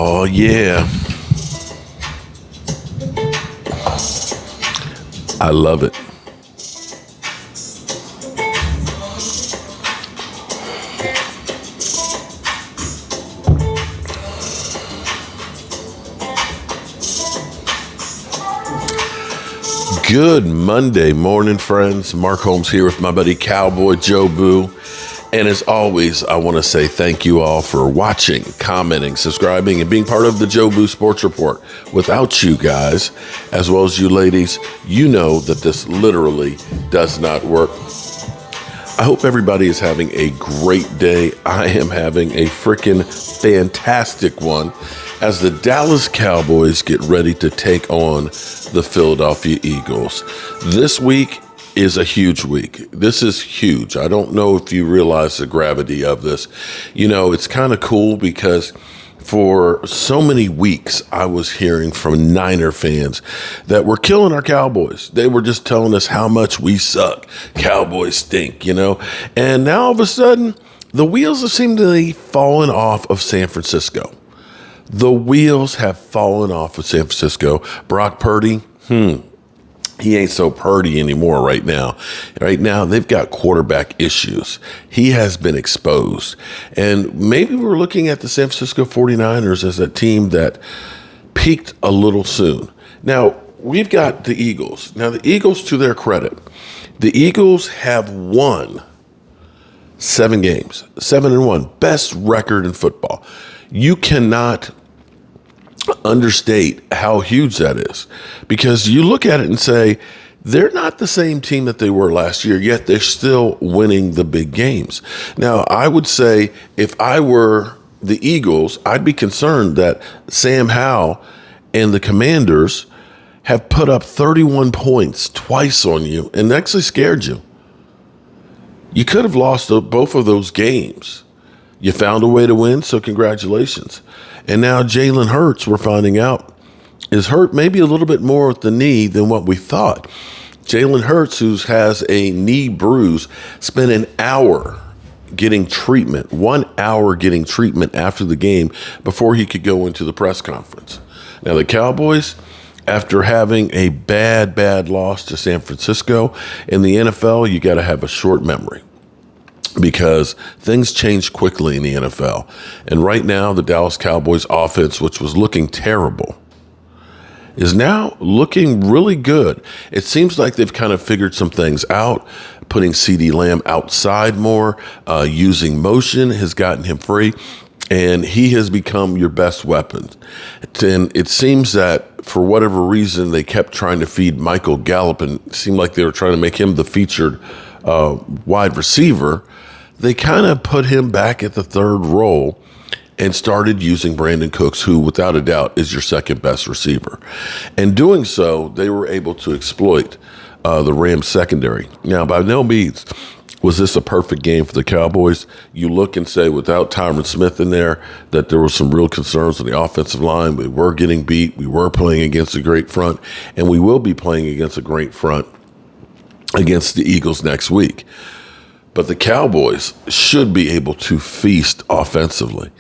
Oh, yeah. I love it. Good Monday morning, friends. Mark Holmes here with my buddy Cowboy Joe Boo. And as always, I want to say thank you all for watching, commenting, subscribing, and being part of the Joe Boo Sports Report. Without you guys, as well as you ladies, you know that this literally does not work. I hope everybody is having a great day. I am having a freaking fantastic one as the Dallas Cowboys get ready to take on the Philadelphia Eagles. This week is a huge week. This is huge. I don't know if you realize the gravity of this. You know, it's kind of cool because for so many weeks, I was hearing from Niner fans that were killing our Cowboys. They were just telling us how much we suck. Cowboys stink, you know? And now all of a sudden, the wheels have seemed to be falling off of San Francisco. The wheels have fallen off of San Francisco. Brock Purdy, he ain't so purdy anymore right now. Right now, they've got quarterback issues. He has been exposed. And maybe we're looking at the San Francisco 49ers as a team that peaked a little soon. Now, we've got the Eagles. Now, the Eagles, to their credit, the Eagles have won 7 games, 7-1, best record in football. You cannot understate how huge that is, because you look at it and say they're not the same team that they were last year, yet they're still winning the big games. Now, I would say if I were the Eagles, I'd be concerned that Sam Howell and the Commanders have put up 31 points twice on you and actually scared you. You could have lost both of those games. You found a way to win, so congratulations. And now Jalen Hurts, we're finding out, is hurt maybe a little bit more with the knee than what we thought. Jalen Hurts, who has a knee bruise, spent an hour getting treatment, 1 hour getting treatment after the game before he could go into the press conference. Now the Cowboys, after having a bad loss to San Francisco, in the NFL, you got to have a short memory, because things change quickly in the NFL. And right now, the Dallas Cowboys offense, which was looking terrible, is now looking really good. It seems like they've kind of figured some things out. Putting CeeDee Lamb outside more, using motion has gotten him free, and he has become your best weapon. And it seems that for whatever reason, they kept trying to feed Michael Gallup, and it seemed like they were trying to make him the featured wide receiver. They kind of put him back at the third role and started using Brandon Cooks, who without a doubt is your second best receiver. And doing so, they were able to exploit the Rams secondary. Now, by no means was this a perfect game for the Cowboys. You look and say, without Tyron Smith in there, that there were some real concerns on the offensive line. We were getting beat. We were playing against a great front, and we will be playing against a great front against the Eagles next week. But the Cowboys should be able to feast offensively.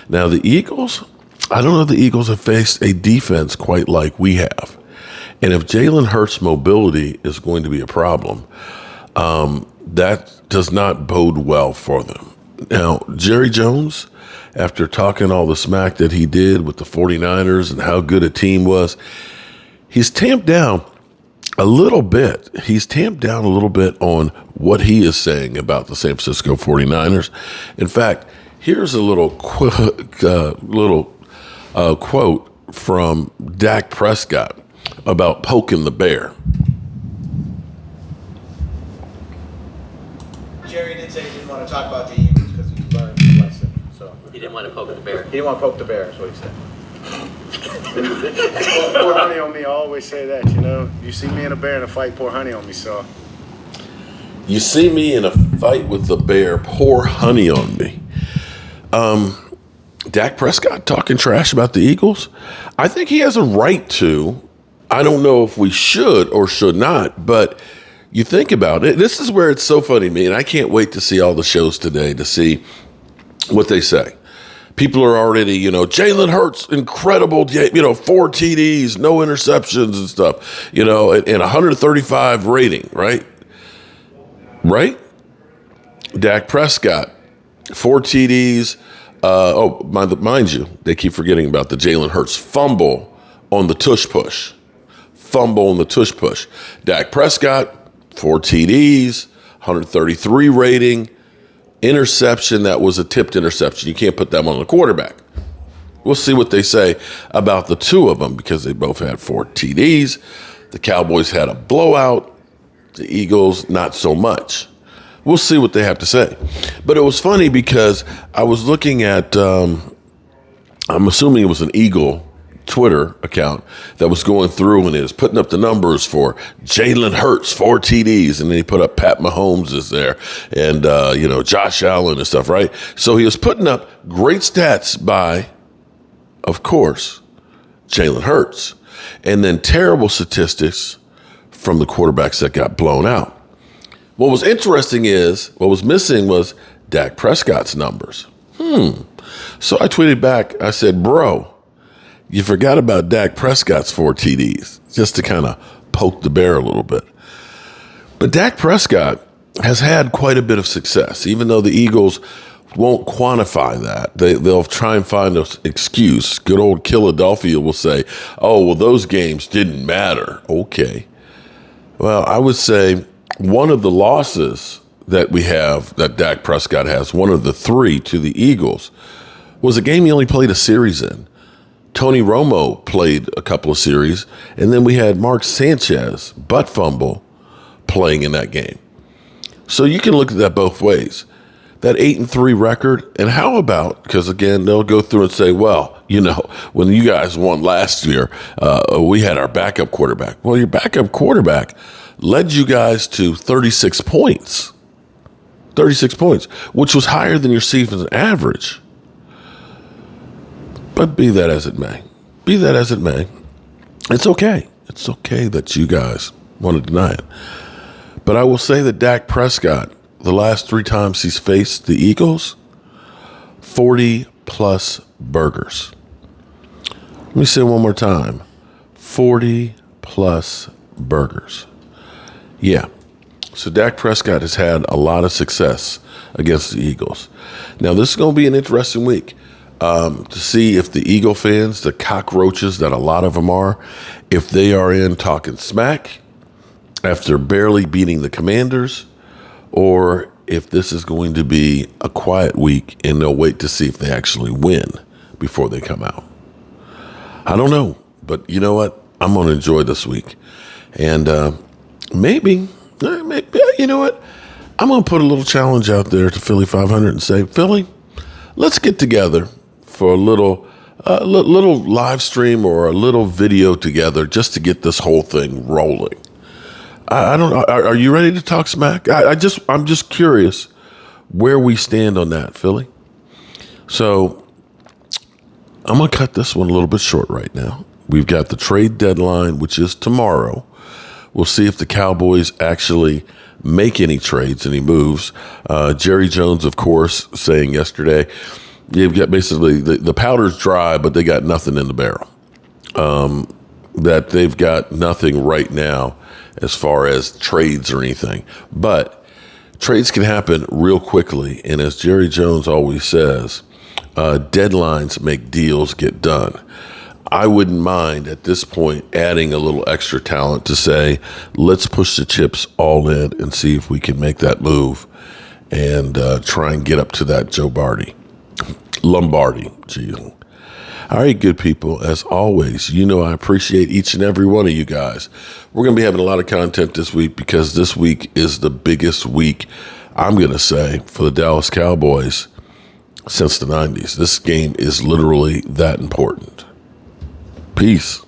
Now, the Eagles, I don't know if the Eagles have faced a defense quite like we have. And if Jalen Hurts' mobility is going to be a problem, that does not bode well for them. Now, Jerry Jones, after talking all the smack that he did with the 49ers and how good a team was, he's tamped down a little bit. He's tamped down a little bit on what he is saying about the San Francisco 49ers. In fact, here's a little quote from Dak Prescott about poking the bear. Jerry did say he didn't want to talk about the Eagles because he learned a lesson. So He didn't want to poke the bear. he didn't want to poke the bear, is what he said. Pour honey on me. I always say that, you know. You see me and a bear in a fight, pour honey on me, so. You see me in a fight with the bear, pour honey on me. Dak Prescott talking trash about the Eagles. I think he has a right to. I don't know if we should or should not, but you think about it. This is where it's so funny to me, and I can't wait to see all the shows today to see what they say. People are already, Jalen Hurts, incredible, 4 TDs, no interceptions and stuff, and 135 rating, right? Right? Dak Prescott, 4 TDs. Mind you, they keep forgetting about the Jalen Hurts fumble on the tush push. Dak Prescott, 4 TDs, 133 rating, interception that was a tipped interception. You can't put that one on the quarterback. We'll see what they say about the two of them because they both had 4 TDs. The Cowboys had a blowout. The Eagles, not so much. We'll see what they have to say. But it was funny because I was looking at, I'm assuming it was an Eagle Twitter account that was going through and is putting up the numbers for Jalen Hurts, 4 TDs, and then he put up Pat Mahomes is there and, Josh Allen and stuff, right? So he was putting up great stats by, of course, Jalen Hurts, and then terrible statistics from the quarterbacks that got blown out. What was interesting is, what was missing was Dak Prescott's numbers. So I tweeted back, I said, bro, you forgot about Dak Prescott's 4 TDs, just to kind of poke the bear a little bit. But Dak Prescott has had quite a bit of success, even though the Eagles won't quantify that. They'll try and find an excuse. Good old Philadelphia will say, oh, well, those games didn't matter. Okay. Well, I would say one of the losses that we have, that Dak Prescott has, one of the 3 to the Eagles, was a game he only played a series in. Tony Romo played a couple of series, and then we had Mark Sanchez, butt fumble, playing in that game. So you can look at that both ways. That 8-3 record, and how about, because again, they'll go through and say, well, when you guys won last year, we had our backup quarterback. Well, your backup quarterback led you guys to 36 points. 36 points, which was higher than your season average. But be that as it may, it's okay. It's okay that you guys want to deny it. But I will say that Dak Prescott, the last 3 times he's faced the Eagles, 40-plus burgers. Let me say it one more time. 40-plus burgers. Yeah. So Dak Prescott has had a lot of success against the Eagles. Now, this is going to be an interesting week to see if the Eagle fans, the cockroaches that a lot of them are, if they are in talking smack after barely beating the Commanders, or if this is going to be a quiet week and they'll wait to see if they actually win before they come out. I don't know, but you know what? I'm going to enjoy this week. And maybe, you know what? I'm going to put a little challenge out there to Philly 500 and say, Philly, let's get together for a little live stream or a little video together just to get this whole thing rolling. I don't know. Are you ready to talk smack? I'm just curious where we stand on that, Philly. So I'm going to cut this one a little bit short right now. We've got the trade deadline, which is tomorrow. We'll see if the Cowboys actually make any trades, any moves. Jerry Jones, of course, saying yesterday, you've got basically the powder's dry, but they got nothing in the barrel. That they've got nothing right now as far as trades or anything. But trades can happen real quickly. And as Jerry Jones always says, deadlines make deals get done. I wouldn't mind at this point adding a little extra talent to say, let's push the chips all in and see if we can make that move and try and get up to that Lombardi. Geez. All right, good people. As always, I appreciate each and every one of you guys. We're going to be having a lot of content this week because this week is the biggest week, I'm going to say, for the Dallas Cowboys since the 90s. This game is literally that important. Peace.